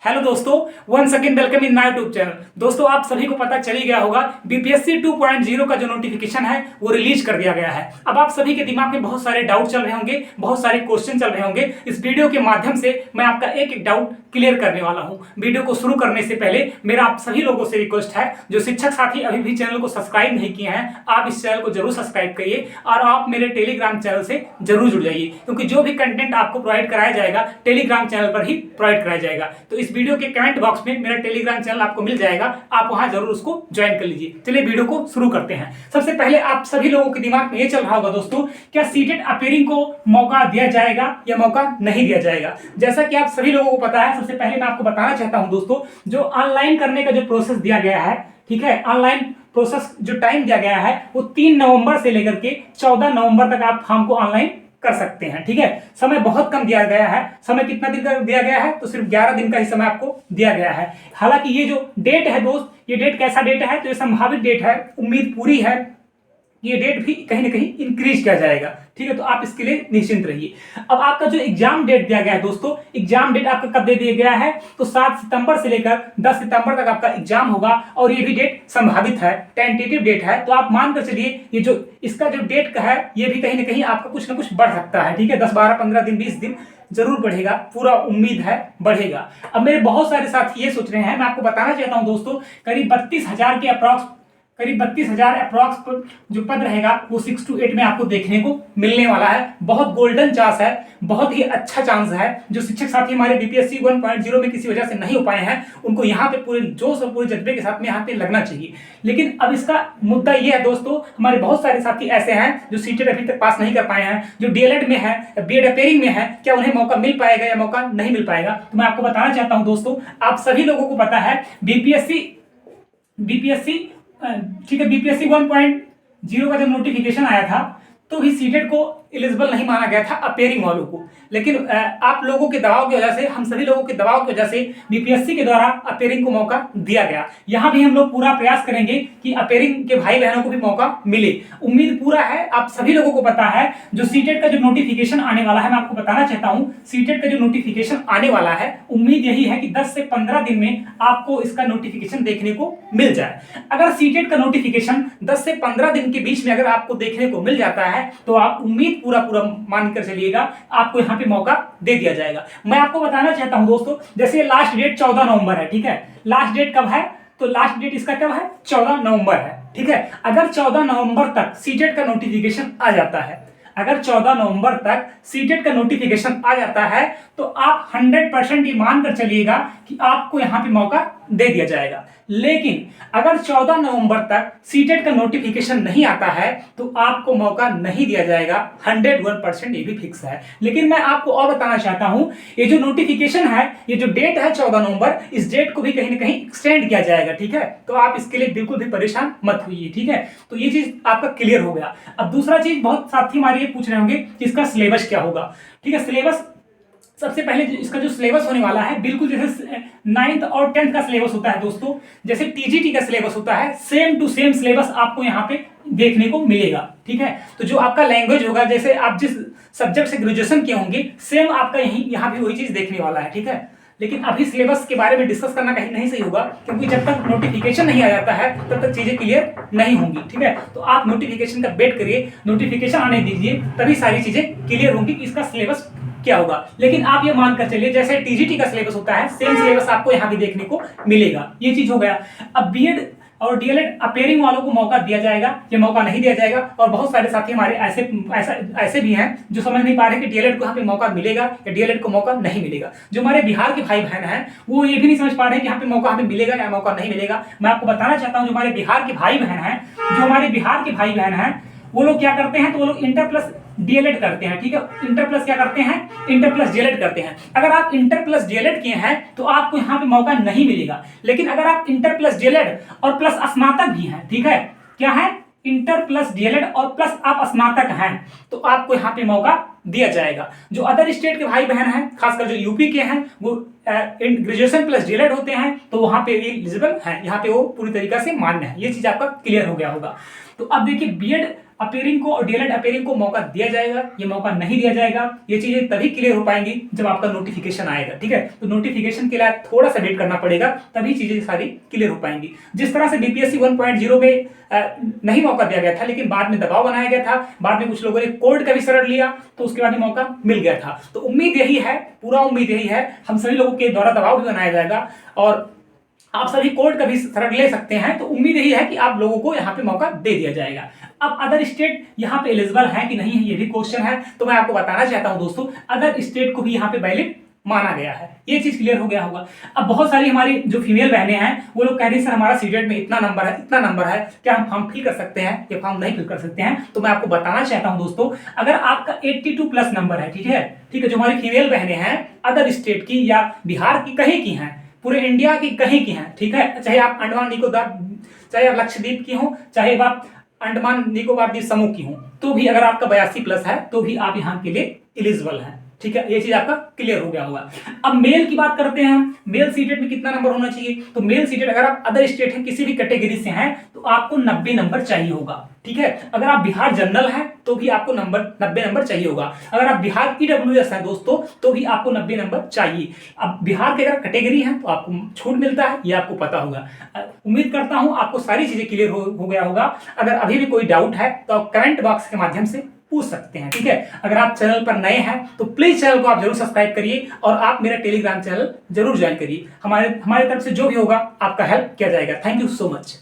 Hello दोस्तों, once again welcome in my YouTube channel. दोस्तों, आप सभी को पता चल ही गया होगा बीपीएससी 2.0 का जो नोटिफिकेशन है वो रिलीज कर दिया गया है। अब आप सभी के दिमाग में बहुत सारे डाउट चल रहे होंगे, बहुत सारे क्वेश्चन चल रहे होंगे। इस वीडियो के माध्यम से मैं आपका एक एक डाउट क्लियर करने वाला हूं। वीडियो को शुरू करने से पहले मेरा आप सभी लोगों से रिक्वेस्ट है, जो शिक्षक साथी अभी भी चैनल को सब्सक्राइब नहीं किए हैं, आप इस चैनल को जरूर सब्सक्राइब करिए और आप मेरे टेलीग्राम चैनल से जरूर जुड़ जाइए, क्योंकि जो भी कंटेंट आपको प्रोवाइड कराया जाएगा टेलीग्राम चैनल पर ही प्रोवाइड कराया जाएगा। तो इस वीडियो के कमेंट बॉक्स में मेरा टेलीग्राम चैनल आपको मिल जाएगा, आप वहां जरूर उसको ज्वाइन कर लीजिए। चलिए वीडियो को शुरू करते हैं। सबसे पहले आप सभी लोगों के दिमाग में ये चल रहा होगा दोस्तों, क्या सीटेट अपीयरिंग को मौका दिया जाएगा या मौका नहीं दिया जाएगा। जैसा कि आप सभी लोगों को पता है, सबसे पहले मैं आपको बताना चाहता हूं दोस्तों, जो ऑनलाइन करने का जो प्रोसेस दिया गया है, ठीक है, ऑनलाइन प्रोसेस जो टाइम दिया गया है वो 3 नवंबर से लेकर के 14 नवंबर तक आप फॉर्म को ऑनलाइन कर सकते हैं। ठीक है, समय बहुत कम दिया गया है। समय कितना दिन का दिया गया है? तो सिर्फ 11 दिन का ही समय आपको दिया गया है। हालांकि ये जो डेट है दोस्त, ये डेट कैसा डेट है? तो ये संभावित डेट है, उम्मीद पूरी है ये डेट भी कहीं ना कहीं इंक्रीज किया जाएगा। ठीक है, तो आप इसके लिए निश्चिंत रहिए। अब आपका जो एग्जाम डेट दिया गया है दोस्तों, एग्जाम डेट आपका कब दे दिया गया है? तो 7 सितंबर से लेकर 10 सितंबर तक आपका एग्जाम होगा और ये भी डेट संभावित है, टेंटेटिव डेट है। तो आप मानकर चलिए ये जो इसका जो डेट का है ये भी कहीं ना कहीं आपका कुछ ना कुछ बढ़ सकता है। ठीक है, 10, 12, 15 दिन, 20 दिन जरूर बढ़ेगा, पूरा उम्मीद है बढ़ेगा। अब मेरे बहुत सारे साथी ये सोच रहे हैं, मैं आपको बताना चाहता हूं दोस्तों, करीब 32,000 के अप्रॉक्स जो पद रहेगा वो 6 to 8 में आपको देखने को मिलने वाला है। बहुत गोल्डन चांस है, बहुत ही अच्छा चांस है। जो शिक्षक साथी हमारे बीपीएससी 1.0 में किसी वजह से नहीं हो पाए हैं, उनको यहाँ पे पूरे जोश और पूरे जज्बे के साथ में यहाँ पे लगना चाहिए। लेकिन अब इसका मुद्दा ये है दोस्तों, हमारे बहुत सारे साथी ऐसे हैं जो सीटेट अभी तक पास नहीं कर पाए हैं, जो डीएलएड में है, बीएड अपीयरिंग में है, क्या उन्हें मौका मिल पाएगा या मौका नहीं मिल पाएगा? तो मैं आपको बताना चाहता हूँ दोस्तों, आप सभी लोगों को पता है बीपीएससी ठीक है, बीपीएससी 1.0 का जब नोटिफिकेशन आया था तो भी सीटेट को एलिजिबल नहीं माना गया था अपीयरिंग वालों को। लेकिन आप लोगों के दबाव की वजह से, हम सभी लोगों के दबाव की वजह से बीपीएससी के द्वारा अपीयरिंग को मौका दिया गया। यहां भी हम लोग पूरा प्रयास करेंगे कि अपीयरिंग के भाई बहनों को भी मौका मिले। उम्मीद पूरा है, आप सभी लोगों को पता है जो सीटेट का जो नोटिफिकेशन आने वाला है, मैं आपको बताना चाहता हूं, सीटेट का जो नोटिफिकेशन आने वाला है, उम्मीद यही है कि 10 से 15 दिन में आपको इसका नोटिफिकेशन देखने को मिल जाए। अगर सीटेट का नोटिफिकेशन 10 से 15 दिन के बीच में अगर आपको देखने को मिल जाता है तो आप उम्मीद पूरा मानकर चलिएगा आपको यहाँ पे मौका दे दिया जाएगा। मैं आपको बताना चाहता हूं दोस्तों, जैसे लास्ट डेट 14 नवंबर है। ठीक है, लास्ट डेट कब है? तो लास्ट डेट इसका कब है? 14 नवंबर है। ठीक है, अगर 14 नवंबर तक सीटेट का नोटिफिकेशन आ जाता है, अगर 14 नवंबर तक सीटेट का नोटिफिकेशन आ जाता है तो आप 100% ये मानकर चलिएगा कि आपको यहां पे मौका दे दिया जाएगा। लेकिन अगर 14 नवंबर तक सीटेट का नोटिफिकेशन नहीं आता है तो आपको मौका नहीं दिया जाएगा, 101% ये भी फिक्स है। लेकिन मैं आपको और बताना चाहता हूं, ये जो नोटिफिकेशन है, ये जो डेट है 14 नवंबर, इस डेट को भी कहीं ना कहीं एक्सटेंड किया जाएगा। ठीक है, तो आप इसके लिए बिल्कुल भी परेशान मत होइए। ठीक है, तो ये चीज आपका क्लियर हो गया। अब दूसरा चीज, बहुत साथी हमारे ये पूछ रहे होंगे कि इसका सिलेबस क्या होगा। ठीक है, सिलेबस सबसे पहले इसका जो सिलेबस होने वाला है, बिल्कुल जैसे 9th और 10th का सिलेबस होता है दोस्तों, जैसे टीजीटी का सिलेबस होता है, सेम टू सेम सिलेबस आपको यहाँ पे देखने को मिलेगा। ठीक है, तो जो आपका लैंग्वेज होगा, जैसे आप जिस सब्जेक्ट से ग्रेजुएशन किए होंगे, सेम आपका यहाँ भी वही चीज देखने वाला है। ठीक है, लेकिन अभी सिलेबस के बारे में डिस्कस करना कहीं नहीं सही होगा, क्योंकि जब तक नोटिफिकेशन नहीं आ जाता है तब तक चीजें क्लियर नहीं होंगी। ठीक है, तो आप नोटिफिकेशन का वेट करिए, नोटिफिकेशन आने दीजिए, तभी सारी चीजें क्लियर होंगी कि इसका सिलेबस क्या होगा। लेकिन आप ये मानकर चलिए जैसे टीजीटी का सिलेबस होता है, सेम सिलेबस आपको यहाँ भी देखने को मिलेगा। ये चीज हो गया। अब बीएड और डीएलएड अपीयरिंग वालों को मौका दिया जाएगा या मौका नहीं दिया जाएगा? और बहुत सारे साथी हमारे ऐसे भी हैं जो समझ नहीं पा रहे कि डीएलएड को यहाँ पे मौका मिलेगा या डीएलएड को मौका नहीं मिलेगा। जो हमारे बिहार के भाई बहन हैं वो ये भी नहीं समझ पा रहे हैं कि यहाँ पे मौका हमें मिलेगा या मौका नहीं मिलेगा। मैं आपको बताना चाहता हूँ, जो हमारे बिहार के भाई बहन हैं, वो लोग क्या करते हैं, तो वो लोग इंटर प्लस डीएलएड करते हैं। ठीक है, इंटर प्लस क्या करते हैं? इंटर प्लस डीएलएड करते हैं। अगर आप इंटर प्लस डीएलएड किए हैं तो आपको यहाँ पे मौका नहीं मिलेगा। लेकिन अगर आप इंटर प्लस डीएलएड और प्लस स्नातक भी हैं, ठीक है, क्या है? इंटर प्लस डीएलएड और प्लस आप स्नातक हैं, तो आपको यहाँ पे मौका दिया जाएगा। जो अदर स्टेट के भाई बहन हैं, खासकर जो यूपी के हैं, वो ग्रेजुएशन प्लस डीएलएड होते हैं, तो वहां पे एलिजिबल है, यहाँ पे वो पूरी तरीके से मान्य है। ये चीज आपका क्लियर हो गया होगा। तो अब देखिए, बीएड अपीयरिंग को और डीएलएड अपीयरिंग को मौका दिया जाएगा, ये मौका नहीं दिया जाएगा, ये चीजें तभी क्लियर हो पाएंगी जब आपका नोटिफिकेशन आएगा। ठीक है, तो नोटिफिकेशन के लिए थोड़ा सा वेट करना पड़ेगा, तभी चीजें सारी क्लियर हो पाएंगी। जिस तरह से बीपीएससी 1.0 में नहीं मौका दिया गया था, लेकिन बाद में दबाव बनाया गया था, बाद में कुछ लोगों ने कोर्ट का भी शरण लिया, तो उसके बाद में मौका मिल गया था। तो उम्मीद यही है, पूरा उम्मीद यही है, हम सभी लोगों के द्वारा दबाव भी बनाया जाएगा और आप सभी कोर्ट का भी शरण ले सकते हैं। तो उम्मीद यही है कि आप लोगों को यहाँ पे मौका दे दिया जाएगा। अब अदर स्टेट यहाँ पे एलिजिबल है कि नहीं है, ये भी क्वेश्चन है, तो मैं आपको बताना चाहता हूं दोस्तों, अदर स्टेट को भी यहाँ पे वैलिड माना गया है, ये चीज क्लियर हो गया होगा। अब बहुत सारी हमारी जो फीमेल बहनें हैं वो लोग कह रही हैं सर हमारा सीटेट में इतना नंबर है, इतना नंबर है, क्या हम फॉर्म फिल कर सकते हैं या फॉर्म नहीं फिल कर सकते हैं? तो मैं आपको बताना चाहता हूं दोस्तों, अगर आपका 82 प्लस नंबर है, ठीक है, जो हमारी फीमेल बहनें हैं अदर स्टेट की या बिहार की कहीं की हैं, पूरे इंडिया की कहीं की हैं, ठीक है, चाहे आप अंडमान निकोबार, चाहे आप लक्षद्वीप की हो, चाहे आप अंडमान निकोबार द्वीप समूह की हो, तो भी अगर आपका 82 प्लस है तो भी आप यहाँ के लिए एलिजिबल हैं। ठीक है, ये चीज आपका क्लियर हो गया होगा। अब मेल की बात करते हैं हम, मेल सीटेट में कितना नंबर होना चाहिए? तो मेल सीटेट अगर आप अदर स्टेट हैं, किसी भी कैटेगरी से हैं, तो आपको 90 नंबर चाहिए होगा। ठीक है, अगर आप बिहार जनरल हैं तो भी आपको 90 नंबर चाहिए होगा। अगर आप बिहार ईडब्ल्यूएस हैं दोस्तों तो भी आपको 90 नंबर चाहिए। अब बिहार के अगर कैटेगरी है तो आपको छूट मिलता है, ये आपको पता होगा। उम्मीद करता हूं आपको सारी चीजें क्लियर हो गया होगा। अगर अभी भी कोई डाउट है तो आप कमेंट बॉक्स के माध्यम से पूछ सकते हैं। ठीक है, अगर आप चैनल पर नए हैं तो प्लीज चैनल को आप जरूर सब्सक्राइब करिए और आप मेरा टेलीग्राम चैनल जरूर ज्वाइन करिए। हमारे तरफ से जो भी होगा आपका हेल्प किया जाएगा। Thank you so much.